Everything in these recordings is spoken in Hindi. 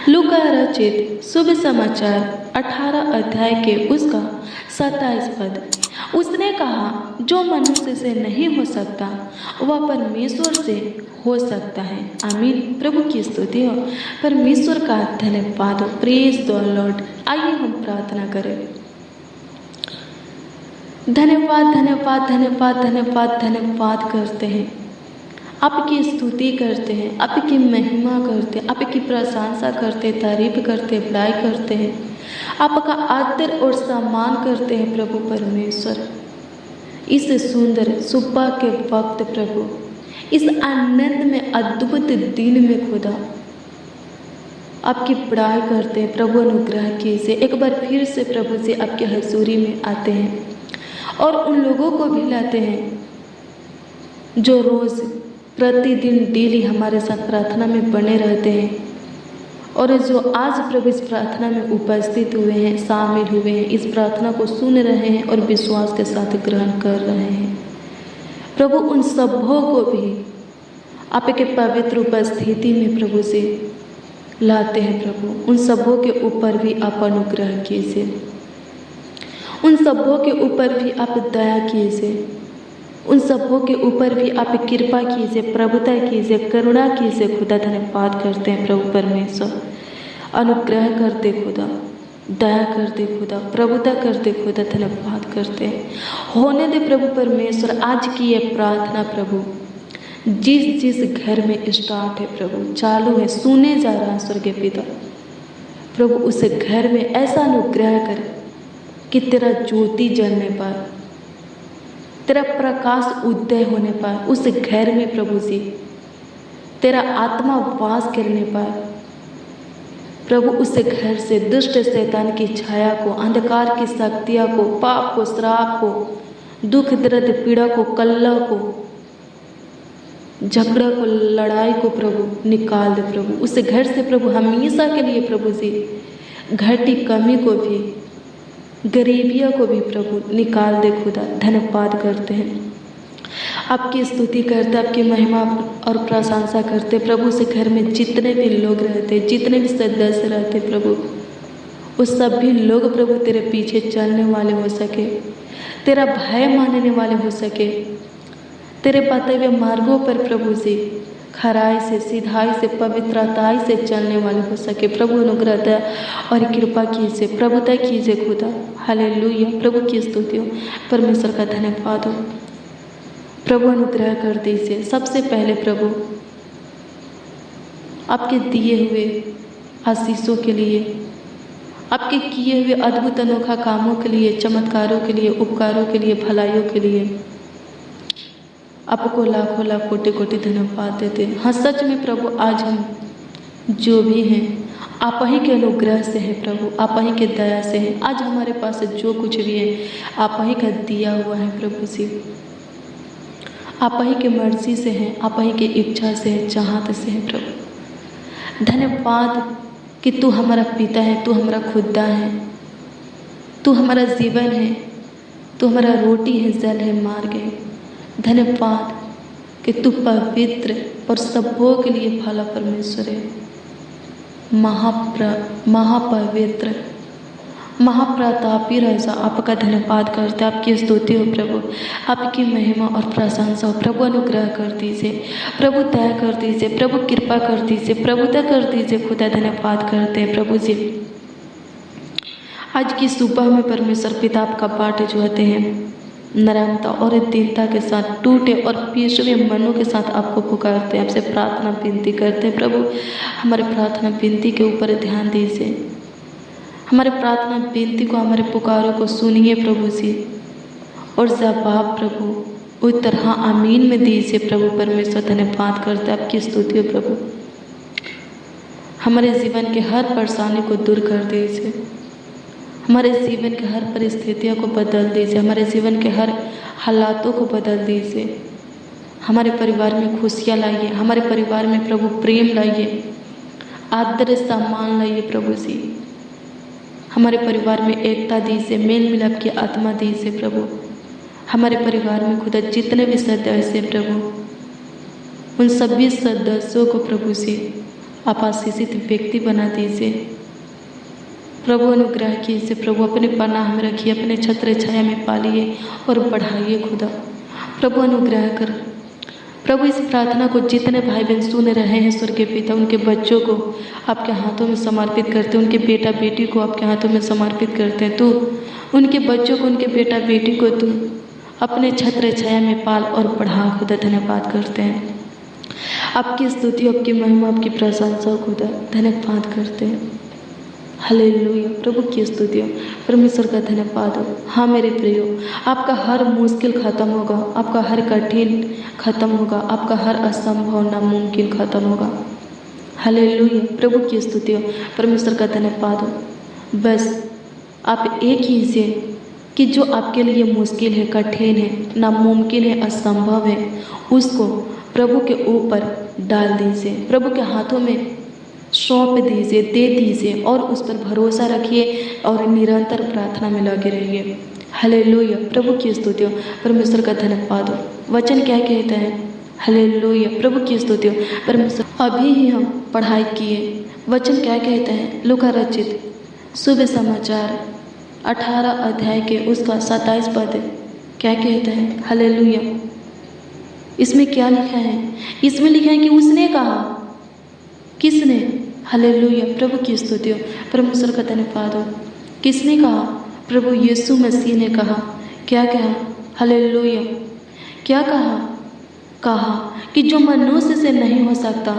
लूका रचित शुभ समाचार 18 अध्याय के उसका 27 पद। उसने कहा, जो मनुष्य से नहीं हो सकता वह परमेश्वर से हो सकता है। आमीन। प्रभु की स्तुति हो, परमेश्वर का धन्यवाद हो। Praise the Lord. आइए हम प्रार्थना करें। धन्यवाद धन्यवाद धन्यवाद धन्यवाद धन्यवाद करते हैं, आपकी स्तुति करते हैं, आपकी महिमा करते हैं, आपकी प्रशंसा करते, तारीफ करते, बड़ाई करते हैं, आपका आदर और सम्मान करते हैं प्रभु परमेश्वर। इस सुंदर सुबह के वक्त प्रभु, इस आनंद में, अद्भुत दिन में खुदा आपकी बड़ाई करते हैं प्रभु। अनुग्रह कीजिए। एक बार फिर से प्रभु से आपके हजूरी में आते हैं और उन लोगों को भी लाते हैं जो रोज़ प्रतिदिन डेली हमारे साथ प्रार्थना में बने रहते हैं और जो आज प्रभु इस प्रार्थना में उपस्थित हुए हैं, शामिल हुए हैं, इस प्रार्थना को सुन रहे हैं और विश्वास के साथ ग्रहण कर रहे हैं। प्रभु उन सबों को भी आपके पवित्र उपस्थिति में प्रभु से लाते हैं। प्रभु उन सबों के ऊपर भी आप अनुग्रह कीजिए, उन सबों के ऊपर भी आप दया कीजिए, उन सबों के ऊपर भी आप कृपा कीजिए, प्रभुता कीजिए, करुणा कीजिए। खुदा धन्यवाद करते हैं प्रभु परमेश्वर। अनुग्रह करते खुदा, दया करते खुदा, प्रभुता करते खुदा, धन्यवाद करते हैं। होने दे प्रभु परमेश्वर आज की ये प्रार्थना प्रभु जिस जिस घर में स्टार्ट है प्रभु, चालू है, सुने जा रहा है स्वर्गीय पिता प्रभु, उस घर में ऐसा अनुग्रह कर कि तेरा ज्योति जलने पाए, तेरा प्रकाश उदय होने पाए उस घर में प्रभु जी, तेरा आत्मा वास करने पाए प्रभु। उस घर से दुष्ट शैतान की छाया को, अंधकार की शक्तियाँ को, पाप को, श्राप को, दुख दर्द पीड़ा को, कलह को, झगड़ा को, लड़ाई को प्रभु निकाल दे प्रभु। उस घर से प्रभु हमेशा के लिए प्रभु जी घटी कमी को भी, गरीबियों को भी प्रभु निकाल दे खुदा। धन्यवाद करते हैं, आपकी स्तुति करते, आपकी महिमा और प्रशंसा करते प्रभु। से घर में जितने भी लोग रहते, जितने भी सदस्य रहते प्रभु, उस सभी लोग प्रभु तेरे पीछे चलने वाले हो सके, तेरा भय मानने वाले हो सके, तेरे बताए हुए मार्गों पर प्रभु जी खराई से, सीधाई से, पवित्रताई से चलने वाले हो सके प्रभु। अनुग्रह दया और कृपा कीजिए, प्रभुता कीजिए खुदा। हालेलुया। प्रभु की स्तुति हो, परमेश्वर का धन्यवाद हो। प्रभु अनुग्रह कर दीजिए। सबसे पहले प्रभु आपके दिए हुए आशीषों के लिए, आपके किए हुए अद्भुत अनोखा कामों के लिए, चमत्कारों के लिए, उपकारों के लिए, भलाइयों के लिए आपको लाखों लाख कोटि कोटि धन्यवाद देते हैं। हाँ, सच में प्रभु आज हम जो भी हैं आप ही के अनुग्रह से है प्रभु, आप ही के दया से है। आज हमारे पास जो कुछ भी है आप ही का दिया हुआ है प्रभु जी, आप ही के मर्जी से है, आप ही के इच्छा से है, चाहत से है प्रभु। धन्यवाद कि तू हमारा पिता है, तू हमारा खुदा है, तू हमारा जीवन है, तू हमारा रोटी है, जल है, मार्ग है। धन्यवाद कि तू पवित्र और सबों के लिए भला परमेश्वर है, महापवित्र, महाप्रतापी राजा। आपका धन्यवाद करते, आपकी स्तुति हो प्रभु, आपकी महिमा और प्रशंसा हो प्रभु। अनुग्रह कर दीजिए प्रभु, दया कर दीजिए प्रभु, कृपा कर दीजिए, प्रभुता कर दीजिए खुदा। धन्यवाद करते हैं प्रभु जी। आज की सुबह में परमेश्वर पिता आपका पाठ जो होते हैं नरमता और दीनता के साथ, टूटे और पिछड़े हुए मनों के साथ आपको पुकारते हैं, आपसे प्रार्थना विनती करते हैं प्रभु। हमारे प्रार्थना विनती के ऊपर ध्यान दीजिए, हमारे प्रार्थना विनती को, हमारे पुकारों को सुनिए प्रभु जी, और जवाब प्रभु उत्तर हाँ आमीन में दीजिए प्रभु परमेश्वर। धन्यवाद करते हैं, आपकी स्तुति हो प्रभु। हमारे जीवन के हर परेशानी को दूर कर दीजिए, हमारे जीवन के हर परिस्थितियों को बदल दीजिए, हमारे जीवन के हर हालातों को बदल दीजिए। हमारे परिवार में खुशियाँ लाइए, हमारे परिवार में प्रभु प्रेम लाइए, आदर सम्मान लाइए प्रभु जी। हमारे परिवार में एकता दीजिए, मेल मिलाप की आत्मा दीजिए प्रभु। हमारे परिवार में खुदा जितने भी सदस्य हैं प्रभु, उन सभी सदस्यों को प्रभु जी आप आशीषित व्यक्ति बना दीजिए। प्रभु अनुग्रह कीजिए, प्रभु अपने पनाह में रखिए, अपने छत्र छाया में पालिए और बढ़ाइए खुदा। प्रभु अनुग्रह कर। प्रभु इस प्रार्थना को जितने भाई बहन सुन रहे हैं स्वर्गीय पिता, उनके बच्चों को आपके हाथों में समर्पित करते हैं, उनके बेटा बेटी को आपके हाथों में समर्पित करते हैं। तू उनके बच्चों को, उनके बेटा बेटी को तू अपने छत्र छाया में पाल और बढ़ा खुदा। धन्यवाद करते हैं, आपकी स्तुति, आपकी महिमा, आपकी प्रशंसा खुदा। धन्यवाद करते हैं। हालेलुया। प्रभु की स्तुति हो, परमेश्वर का धन्यवाद हो। हाँ मेरे प्रियो, आपका हर मुश्किल खत्म होगा, आपका हर कठिन खत्म होगा, आपका हर असंभव नामुमकिन खत्म होगा। हालेलुया। प्रभु की स्तुति हो, परमेश्वर का धन्यवाद हो। बस आप एक कीजिए कि जो आपके लिए मुश्किल है, कठिन है, नामुमकिन है, असंभव है, उसको प्रभु के ऊपर डाल दीजिए, प्रभु के हाथों में सौंप दीजिए, दे दीजिए और उस पर भरोसा रखिए और निरंतर प्रार्थना में लगे रहिए। हालेलुया। प्रभु की स्तुति हो, परमेश्वर का धन्यवाद हो। वचन क्या कहता है? हालेलुया। प्रभु की स्तुति हो, परमेश्वर। अभी ही हम पढ़ाई किए, वचन क्या कहता है? लूका रचित शुभ समाचार 18 अध्याय के उसका 27 पद क्या कहता है? हालेलुया। इसमें क्या लिखा है? इसमें लिखा है कि उसने कहा। किसने? हालेलुया। प्रभु की स्तुति हो, परमेश्वर का धन्यवाद हो। किसने कहा? प्रभु यीशु मसीह ने कहा। क्या कहा? हालेलुया। क्या कहा? कहा कि जो मनुष्य से नहीं हो सकता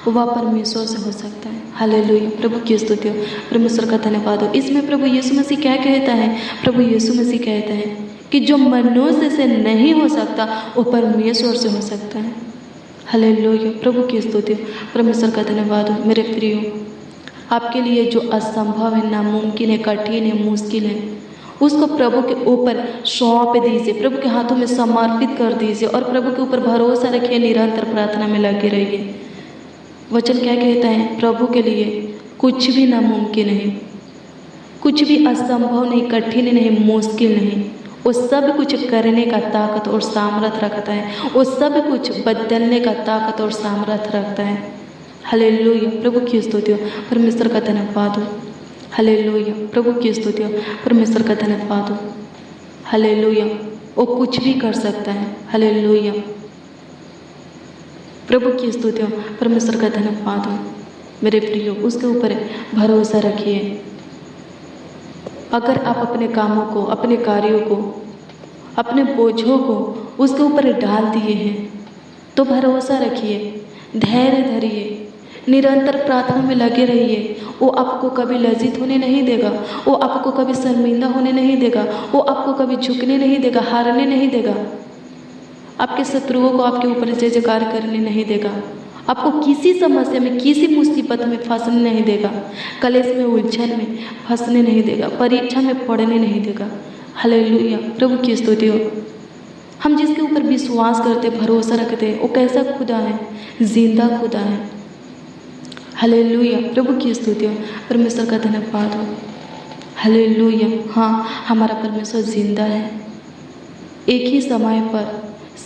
वह परमेश्वर से हो सकता है। हालेलुया। प्रभु की स्तुति हो, परमेश्वर का धन्यवाद हो। इसमें प्रभु यीशु मसीह क्या कहता है? प्रभु यीशु मसीह कहता है कि जो मनुष्य से नहीं हो सकता वो परमेश्वर से हो सकता है। हालेलुया। प्रभु की स्तुति, परमेश्वर का धन्यवाद हो। मेरे प्रियो, आपके लिए जो असंभव है, नामुमकिन है, कठिन है, मुश्किल है, उसको प्रभु के ऊपर सौंप दीजिए, प्रभु के हाथों में समर्पित कर दीजिए और प्रभु के ऊपर भरोसा रखिए, निरंतर प्रार्थना में लगे रहिए। वचन क्या कहता है? प्रभु के लिए कुछ भी नामुमकिन नहीं, कुछ भी असंभव नहीं, कठिन नहीं, मुश्किल नहीं। वो सब कुछ करने का ताकत और सामर्थ रखता है, वो सब कुछ बदलने का ताकत और सामर्थ रखता है। हालेलुया। प्रभु की स्तुति हो, परमेश्वर का धन्यवाद हो। हालेलुया। प्रभु की स्तुति हो, परमेश्वर का धन्यवाद हो। हालेलुया। वो कुछ भी कर सकता है। हालेलुया। प्रभु की स्तुति हो, परमेश्वर का धन्यवाद हो। मेरे प्रियो, उसके ऊपर भरोसा रखिए। अगर आप अपने कामों को, अपने कार्यों को, अपने बोझों को उसके ऊपर डाल दिए हैं तो भरोसा रखिए, धैर्य धरिए, निरंतर प्रार्थना में लगे रहिए। वो आपको कभी लज्जित होने नहीं देगा, वो आपको कभी शर्मिंदा होने नहीं देगा, वो आपको कभी झुकने नहीं देगा, हारने नहीं देगा, आपके शत्रुओं को आपके ऊपर जय जयकार करने नहीं देगा, आपको किसी समस्या में, किसी मुसीबत में फंसने नहीं देगा, कलेश में, उलझन में फंसने नहीं देगा, परीक्षा में पढ़ने नहीं देगा। हालेलुया। प्रभु की स्तुति हो। हम जिसके ऊपर विश्वास करते, भरोसा रखते, वो कैसा खुदा है? जिंदा खुदा है। हालेलुया। प्रभु की स्तुति हो, परमेश्वर का धन्यवाद हो। हालेलुया। हाँ, हमारा परमेश्वर जिंदा है। एक ही समय पर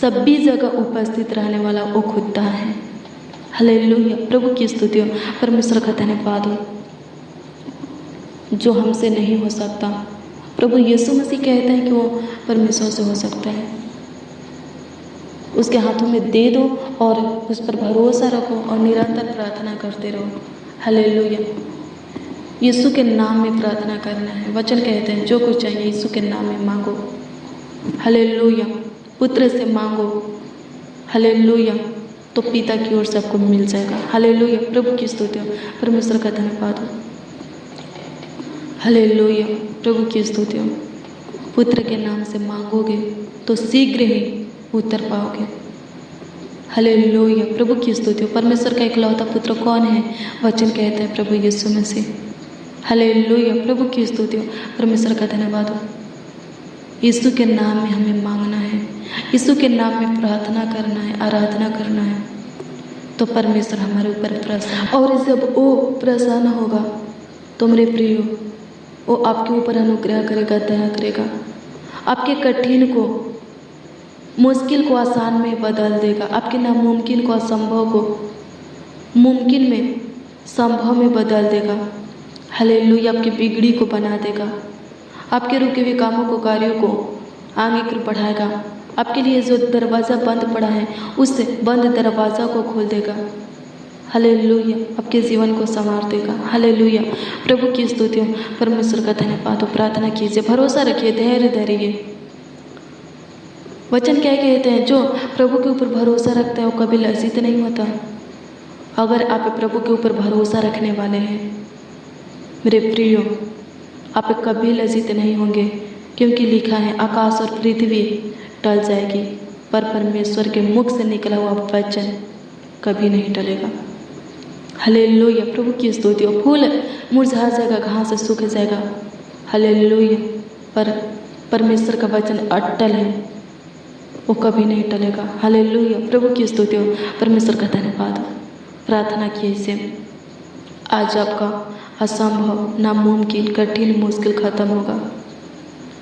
सभी जगह उपस्थित रहने वाला वो खुदा है। हालेलुया। प्रभु की स्तुति हो, परमेश्वर का धन्यवाद हो। जो हमसे नहीं हो सकता, प्रभु यीशु मसीह कहते हैं कि वो परमेश्वर से हो सकता है। उसके हाथों में दे दो और उस पर भरोसा रखो और निरंतर प्रार्थना करते रहो। हालेलुया। यीशु के नाम में प्रार्थना करना है। वचन कहते हैं जो कुछ चाहिए यीशु के नाम में मांगो। हालेलुया। पुत्र से मांगो। हालेलुया। तो पिता की ओर सबको मिल जाएगा। हालेलुया। प्रभु की स्तुति हो, परमेश्वर का धन्यवाद हो। हालेलुया। प्रभु की स्तुति हो। पुत्र के नाम से मांगोगे तो शीघ्र ही उत्तर पाओगे। हालेलुया। प्रभु की स्तुति हो। परमेश्वर का इकलौता पुत्र कौन है? वचन कहता है प्रभु यीशु मसीह। हालेलुया। प्रभु की स्तुति हो, परमेश्वर का धन्यवाद हो। यीशु के नाम में हमें मांगना है, यीशु के नाम में प्रार्थना करना है, आराधना करना है, तो परमेश्वर हमारे ऊपर प्रसन्न। और जब वो प्रसन्न होगा तो मेरे प्रियो, वो आपके ऊपर अनुग्रह करेगा, दया करेगा, आपके कठिन को, मुश्किल को आसान में बदल देगा, आपके नामुमकिन को, असंभव को मुमकिन में संभव में बदल देगा। हालेलुया, आपकी बिगड़ी को बना देगा, आपके रुके हुए कामों को, कार्यों को आगे की ओर बढ़ाएगा। आपके लिए जो दरवाज़ा बंद पड़ा है उस बंद दरवाज़ा को खोल देगा। हालेलुया, आपके जीवन को संवार देगा। हालेलुया, प्रभु की स्तुति हो, परमेश्वर का धन्यवाद हो। प्रार्थना कीजिए, भरोसा रखिए, धैर्य धरिए। वचन क्या कहते हैं, जो प्रभु के ऊपर भरोसा रखता है वो कभी लज्जित नहीं होता। अगर आप प्रभु के ऊपर भरोसा रखने वाले हैं मेरे प्रियो, आप कभी लज्जित नहीं होंगे, क्योंकि लिखा है आकाश और पृथ्वी टल जाएगी पर परमेश्वर के मुख से निकला हुआ वचन कभी नहीं टलेगा। हालेलुया, प्रभु की स्तुति हो। फूल मुरझा जाएगा, घास सूख जाएगा, हालेलुया, पर परमेश्वर का वचन अटल है, वो कभी नहीं टलेगा। हालेलुया, प्रभु की स्तुति हो, परमेश्वर का धन्यवाद हो। प्रार्थना कीजिए, आज आपका असंभव, नामुमकिन, कठिन, मुश्किल खत्म होगा।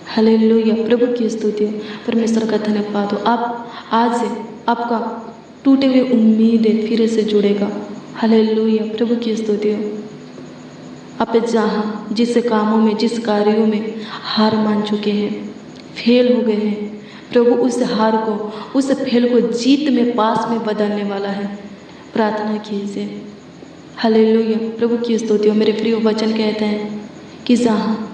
हालेलुया, प्रभु की स्तुति हो, परमेश्वर का धन्यवाद हो। आप आज से आपका टूटे हुए उम्मीदें फिर से जुड़ेगा। हालेलुया, प्रभु की स्तुति हो। आप जहाँ जिस कामों में, जिस कार्यों में हार मान चुके हैं, फेल हो गए हैं, प्रभु उस हार को, उस फेल को जीत में, पास में बदलने वाला है। प्रार्थना कीजिए। हालेलुया, प्रभु की स्तुति हो। मेरे प्रिय, वचन कहते हैं कि जहाँ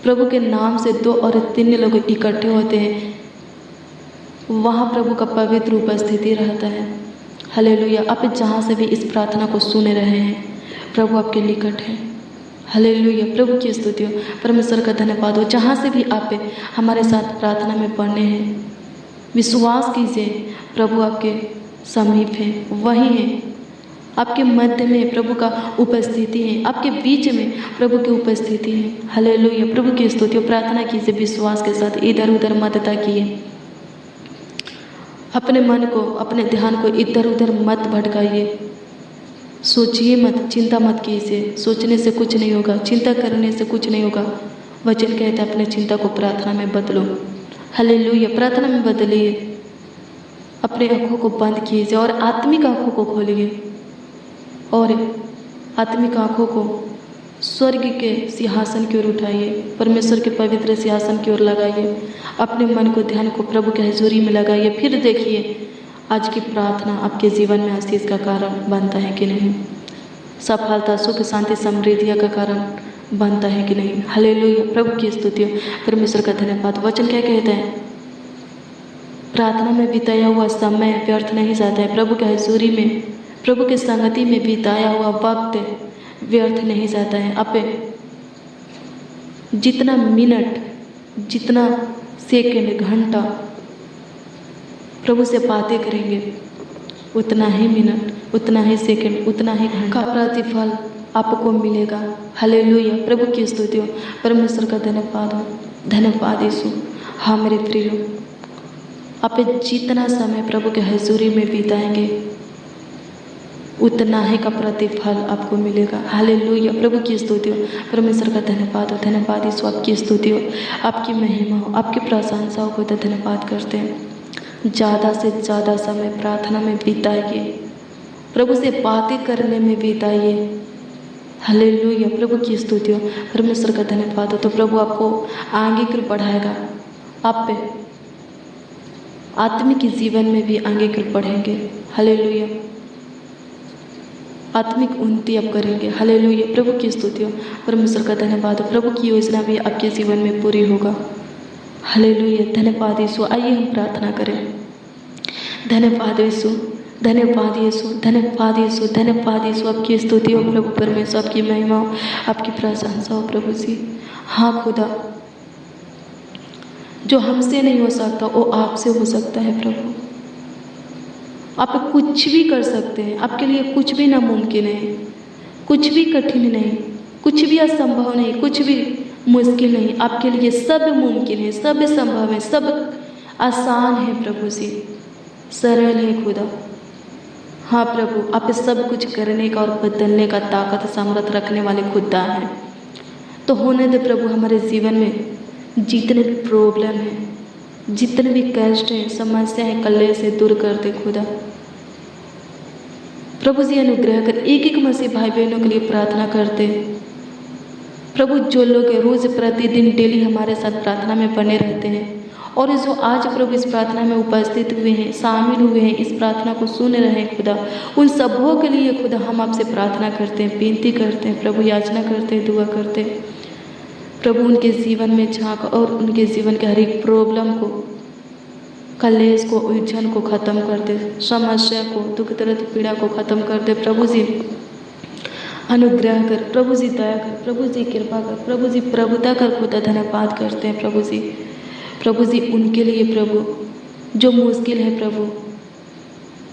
प्रभु के नाम से 2 और 3 लोग इकट्ठे होते हैं, वहाँ प्रभु का पवित्र उपस्थिति रहता है। हालेलुया, आप जहाँ से भी इस प्रार्थना को सुन रहे हैं, प्रभु आपके निकट है। हालेलुया, प्रभु की स्तुति हो, परमेश्वर का धन्यवाद हो। जहाँ से भी आप हमारे साथ प्रार्थना में पढ़ने हैं, विश्वास कीजिए प्रभु आपके समीप है, वहीं है, आपके मध्य में प्रभु का उपस्थिति है, आपके बीच में प्रभु की उपस्थिति है। हालेलुया, प्रभु की स्तुति हो। प्रार्थना कीजिए विश्वास के साथ, इधर उधर मत ताकिए, अपने मन को, अपने ध्यान को इधर उधर मत भटकाइए। सोचिए मत, चिंता मत कीजिए, सोचने से कुछ नहीं होगा, चिंता करने से कुछ नहीं होगा। वचन कहता है अपने चिंता को प्रार्थना में बदलो। हालेलुया, प्रार्थना में बदलिए, अपने आँखों को बंद कीजिए और आत्मिक आँखों को खोलिए और आत्मिक आँखों को स्वर्ग के सिंहासन की ओर उठाइए, परमेश्वर के पवित्र सिंहासन की ओर लगाइए। अपने मन को, ध्यान को प्रभु के हजूरी में लगाइए। फिर देखिए आज की प्रार्थना आपके जीवन में आशीष का कारण बनता है कि नहीं, सफलता, सुख, शांति, समृद्धि का कारण बनता है कि नहीं। हालेलुया, प्रभु की स्तुति हो, परमेश्वर का धन्यवाद। वचन क्या कहते हैं, प्रार्थना में बिताया हुआ समय व्यर्थ नहीं जाता है। प्रभु के हजूरी में, प्रभु की संगति में बिताया हुआ वक्त व्यर्थ नहीं जाता है। आप जितना मिनट, जितना सेकंड, घंटा प्रभु से बातें करेंगे, उतना ही मिनट, उतना ही सेकंड, उतना ही घंटा का प्रतिफल आपको मिलेगा। हालेलुया, प्रभु की स्तुति हो, परमेश्वर का धन्यवाद हो। धन्यवाद यीशु। हाँ मेरे प्रियो, आप जितना समय प्रभु के हजूरी में बिताएंगे, उतना ही का प्रतिफल आपको मिलेगा। हालेलुया, प्रभु की स्तुति हो, परमेश्वर का धन्यवाद हो। धन्यवाद यीशु, आपकी स्तुति हो, आपकी महिमा हो, आपकी प्रशंसा हो। तो धन्यवाद करते हैं। ज़्यादा से ज़्यादा समय प्रार्थना में बिताइए, प्रभु से बातें करने में बिताइए। हालेलुया, प्रभु की स्तुति हो, परमेश्वर का धन्यवाद हो। तो प्रभु आपको आगे की बढ़ाएगा, आप पे आत्मिक जीवन में भी आगे की बढ़ेंगे। हालेलुया, आत्मिक उन्नति आप करेंगे। हालेलुया, प्रभु की स्तुति हो, परमेश्वर का धन्यवाद हो। प्रभु की योजना भी आपके जीवन में पूरी होगा। हालेलुया, धन्यवाद यीशु। आइए हम प्रार्थना करें। धन्यवाद यीशु, धन्यवाद यीशु, धन्यवाद यीशु, धन्यवाद यीशु। आपकी स्तुति हो प्रभु परमेश्वर, आपकी महिमा हो, आपकी प्रशंसा हो प्रभु जी। हाँ खुदा, जो हमसे नहीं हो सकता वो आपसे हो सकता है प्रभु। आप कुछ भी कर सकते हैं, आपके लिए कुछ भी नामुमकिन है, कुछ भी कठिन नहीं, कुछ भी असंभव नहीं, कुछ भी मुश्किल नहीं। आपके लिए सब मुमकिन है, सब संभव है, सब आसान है प्रभु जी, सरल है खुदा। हाँ प्रभु, आप सब कुछ करने का और बदलने का ताकत सामर्थ रखने वाले खुदा हैं। तो होने दे प्रभु, हमारे जीवन में जितने भी प्रॉब्लम हैं, जितने भी कष्ट हैं, समस्या है, कलेश से दूर कर दे खुदा। प्रभु जी अनुग्रह कर। एक एक मसीह भाई बहनों के लिए प्रार्थना करते हैं प्रभु, जो लोग रोज़ प्रतिदिन डेली हमारे साथ प्रार्थना में बने रहते हैं और जो आज प्रभु इस प्रार्थना में उपस्थित हुए हैं, शामिल हुए हैं, इस प्रार्थना को सुन रहे हैं खुदा, उन सबों के लिए खुदा हम आपसे प्रार्थना करते हैं, विनती करते हैं प्रभु, याचना करते हैं, दुआ करते हैं प्रभु। उनके जीवन में झांक और उनके जीवन के हर एक प्रॉब्लम को, कलेश को, उलझन को ख़त्म कर दे, समस्या को, दुख दर्द पीड़ा को ख़त्म कर दे प्रभु जी। अनुग्रह कर प्रभु जी, दया कर प्रभु जी, कृपा कर प्रभु जी, प्रभुता कर खुदा। धन्यवाद करते हैं प्रभु जी। प्रभु जी उनके लिए प्रभु जो मुश्किल है प्रभु,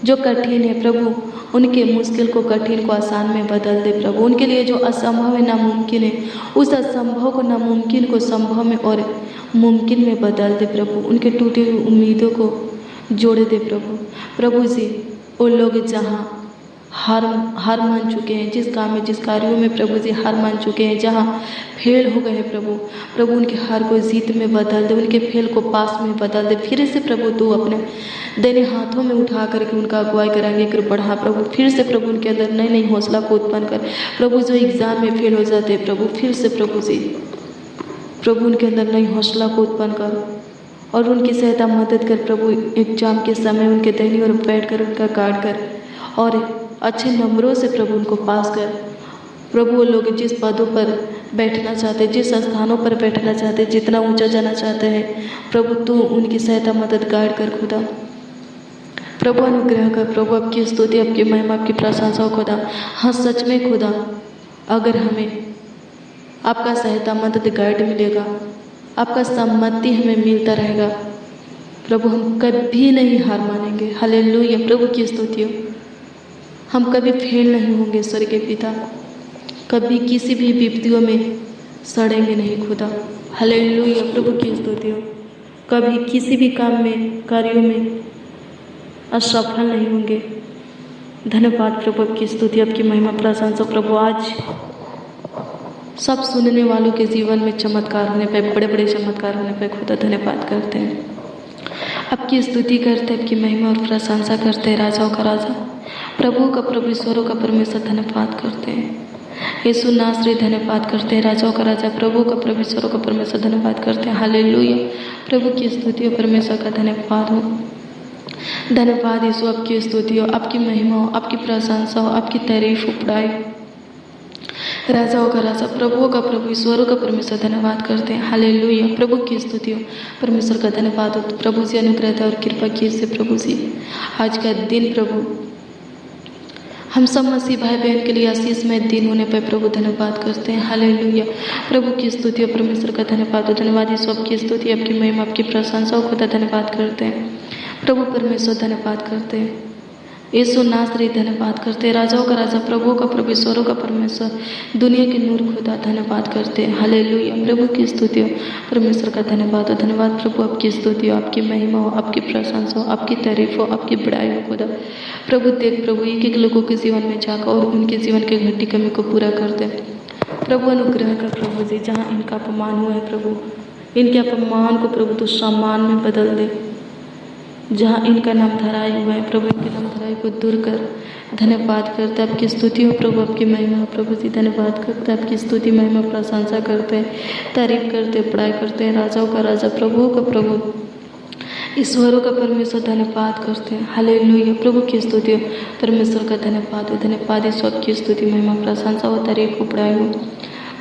जो कठिन है प्रभु, उनके मुश्किल को, कठिन को आसान में बदल दे प्रभु। उनके लिए जो असंभव है, नामुमकिन है, उस असंभव को, नामुमकिन को संभव में और मुमकिन में बदल दे प्रभु। उनके टूटे हुए उम्मीदों को जोड़ दे प्रभु। प्रभु जी वो लोग जहाँ हार मान चुके हैं, जिस काम में, जिस कार्यों में प्रभु जी हार मान चुके हैं, जहाँ फेल हो गए हैं प्रभु, प्रभु उनके हार को जीत में बदल दे, उनके फेल को पास में बदल दे। फिर से प्रभु तू अपने देने हाथों में उठा करके उनका अगुवाई कराएंगे कर बढ़ा प्रभु। फिर से प्रभु उनके अंदर नई नई हौसला को उत्पन्न कर प्रभु। जो एग्ज़ाम में फेल हो जाते हैं प्रभु, फिर से प्रभु जी प्रभु उनके अंदर नई हौसला को उत्पन्न कर और उनकी सहायता मदद कर प्रभु। एग्जाम के समय उनके दाहिनी ओर बैठ कर उनका गार्ड कर और अच्छे नंबरों से प्रभु उनको पास कर प्रभु। वो लोग जिस पदों पर बैठना चाहते, जिस स्थानों पर बैठना चाहते, जितना ऊंचा जाना चाहते हैं प्रभु, तू उनकी सहायता मदद गाइड कर खुदा। प्रभु अनुग्रह कर प्रभु। आपकी स्तुति, आपकी महिमा, आपकी प्रशंसा हो खुदा। हाँ सच में खुदा, अगर हमें आपका सहायता मदद गाइड मिलेगा, आपका सम्मति हमें मिलता रहेगा प्रभु, हम कभी नहीं हार मानेंगे। हालेलुया प्रभु की स्तुति हो। हम कभी फेल नहीं होंगे स्वर्गीय पिता, कभी किसी भी विपत्तियों में सड़ेंगे नहीं खुदा। हालेलुया प्रभु की स्तुति हो। कभी किसी भी काम में, कार्यों में असफल नहीं होंगे। धन्यवाद प्रभु, आपकी स्तुति, आपकी महिमा, प्रशंसा प्रभु। आज सब सुनने वालों के जीवन में चमत्कार होने पे, बड़े बड़े चमत्कार होने पे खुदा धन्यवाद करते हैं, आपकी स्तुति करते हैं, आपकी महिमा और प्रशंसा करते हैं। राजाओं का राजा, प्रभु का प्रभु, ईश्वरों का परमेश्वर धन्यवाद करते हैं। यीशु नासरी धन्यवाद करते हैं। राजाओं का राजा, प्रभु का प्रभु, ईश्वरों का परमेश्वर धन्यवाद करते हैं। हालेलुया प्रभु की स्तुति हो, परमेश्वर का धन्यवाद हो। धन्यवाद यीशु, आपकी स्तुति हो, आपकी महिमा हो, आपकी प्रशंसा हो, आपकी तारीफ हो, बड़ाई। राजाओं का राजा, प्रभुओं का प्रभु, ईश्वरों का परमेश्वर धन्यवाद करते हैं। हालेलुया प्रभु की स्तुति हो, परमेश्वर का धन्यवाद हो। प्रभु जी अनुग्रह और कृपा की से प्रभु जी आज का दिन प्रभु हम सब मसीह भाई बहन के लिए आशीषमय दिन होने पर प्रभु धन्यवाद करते हैं। हालेलुया प्रभु की स्तुति और परमेश्वर का धन्यवाद हो। धन्यवाद यीशु, आपकी स्तुति, आपकी महिमा, आपकी प्रशंसा हो खुदा। धन्यवाद करते हैं प्रभु परमेश्वर, धन्यवाद करते हैं यीशु नासरी, धन्यवाद करते हैं। राजाओं का राजा, प्रभु का प्रभु, ईश्वरों का परमेश्वर, दुनिया के नूर खुदा, धन्यवाद करते हैं। हालेलुया प्रभु की स्तुति हो, परमेश्वर का धन्यवाद हो। धन्यवाद प्रभु, आपकी स्तुति हो, आपकी महिमा हो, आपकी प्रशंसा हो, आपकी तारीफ हो, आपकी बड़ाई हो खुदा। प्रभु देख प्रभु एक एक लोगों के जीवन में जाकर और उनके जीवन के घटी कमी को पूरा कर दे प्रभु। अनुग्रह कर प्रभु जी, जहाँ इनका अपमान हुआ है प्रभु, इनके अपमान को प्रभु तो सम्मान में बदल दे। जहाँ इनका नाम धराई हुआ है प्रभु, इनके नाम धराई को दूर कर। धन्यवाद करते आपकी स्तुति हो प्रभु, आपकी महिमा हो प्रभु जी। धन्यवाद करते आपकी स्तुति, महिमा, प्रशंसा करते हैं, तारीफ करते हैं, बड़ाई करते हैं। राजाओं का राजा, प्रभु का प्रभु, ईश्वरों का परमेश्वर, धन्यवाद करते हैं। हालेलुया प्रभु की स्तुति हो, परमेश्वर का धन्यवाद हो। धन्यवाद ईश्वर की स्तुति, महिमा, प्रशंसा हो, तारीफ हो, बड़ाई हो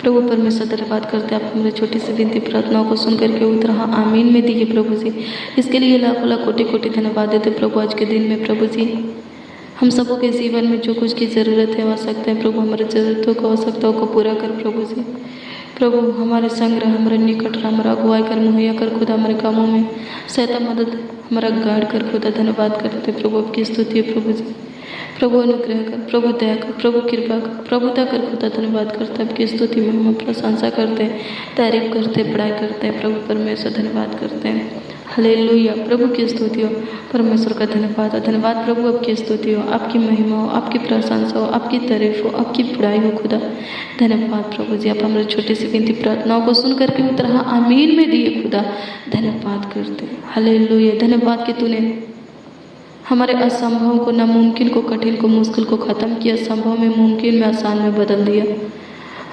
प्रभु परमेश्वर। धन्यवाद करते हैं आप हमारे छोटी सी विनती प्रार्थनाओं को सुन करके उतर हाँ आमीन में दिए प्रभु जी। इसके लिए लाखों लाख कोटि कोटि धन्यवाद देते प्रभु। आज के दिन में प्रभु जी हम सबों के जीवन में जो कुछ की ज़रूरत है, आवश्यकता है प्रभु, हमारी ज़रूरतों को, आवश्यकताओं को पूरा कर प्रभु जी। प्रभु हमारे संग रह, हमारे निकट रह, हमारा अगुवाई कर, मुहैया कर खुदा। हमारे कामों में सहायता मदद हमारा गाइड कर खुदा। धन्यवाद करते प्रभु, आपकी स्तुति है प्रभु जी। प्रभु अनुग्रह कर, प्रभु दया कर, प्रभु कृपा कर, प्रभुता कर खुदा। धन्यवाद करते हैं आपकी स्तुति में हम प्रशंसा करते हैं, तारीफ करते हैं, बड़ाई करते हैं प्रभु परमेश्वर। धन्यवाद करते हैं। हालेलुया प्रभु की स्तुति हो, परमेश्वर का धन्यवाद हो। धन्यवाद प्रभु, आपकी स्तुति हो, आपकी महिमा हो, आपकी प्रशंसा हो, आपकी तारीफ हो, आपकी बड़ाई हो खुदा। धन्यवाद प्रभु जी, आप हमारे छोटी सी विनती प्रार्थनाओं को सुन करके उतरा आमीन में दिए खुदा। धन्यवाद करते हैं। हालेलुया धन्यवाद कि तूने हमारे असंभव को, नामुमकिन को, कठिन को, मुश्किल को ख़त्म किया, संभव में, मुमकिन में, आसान में बदल दिया।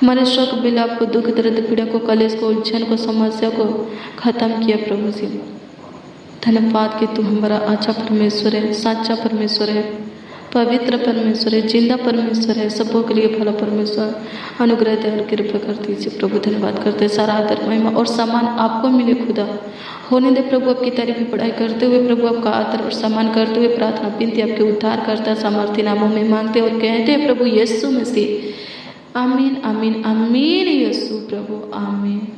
हमारे शोक विलाप को, दुख दर्द पीड़ा को, कलेश को, उलझन को, समस्या को ख़त्म किया प्रभु जी। धन्यवाद कि तू हमारा अच्छा परमेश्वर है, सच्चा परमेश्वर है, पवित्र परमेश्वर है, जिंदा परमेश्वर है, सबों के लिए भला परमेश्वर। अनुग्रह दे और कृपा कर दीजिए प्रभु। धन्यवाद करते हैं, सारा आदर महिमा और सम्मान आपको मिले खुदा। होने दे प्रभु, आपकी तारीफ पढ़ाई करते हुए प्रभु, आपका आदर और सम्मान करते हुए प्रार्थना विनती आपके उद्धार करता सामर्थ्य नामों में मांगते और कहते हैं प्रभु यीशु मसीह, आमीन आमीन आमीन। यीशु प्रभु, आमीन।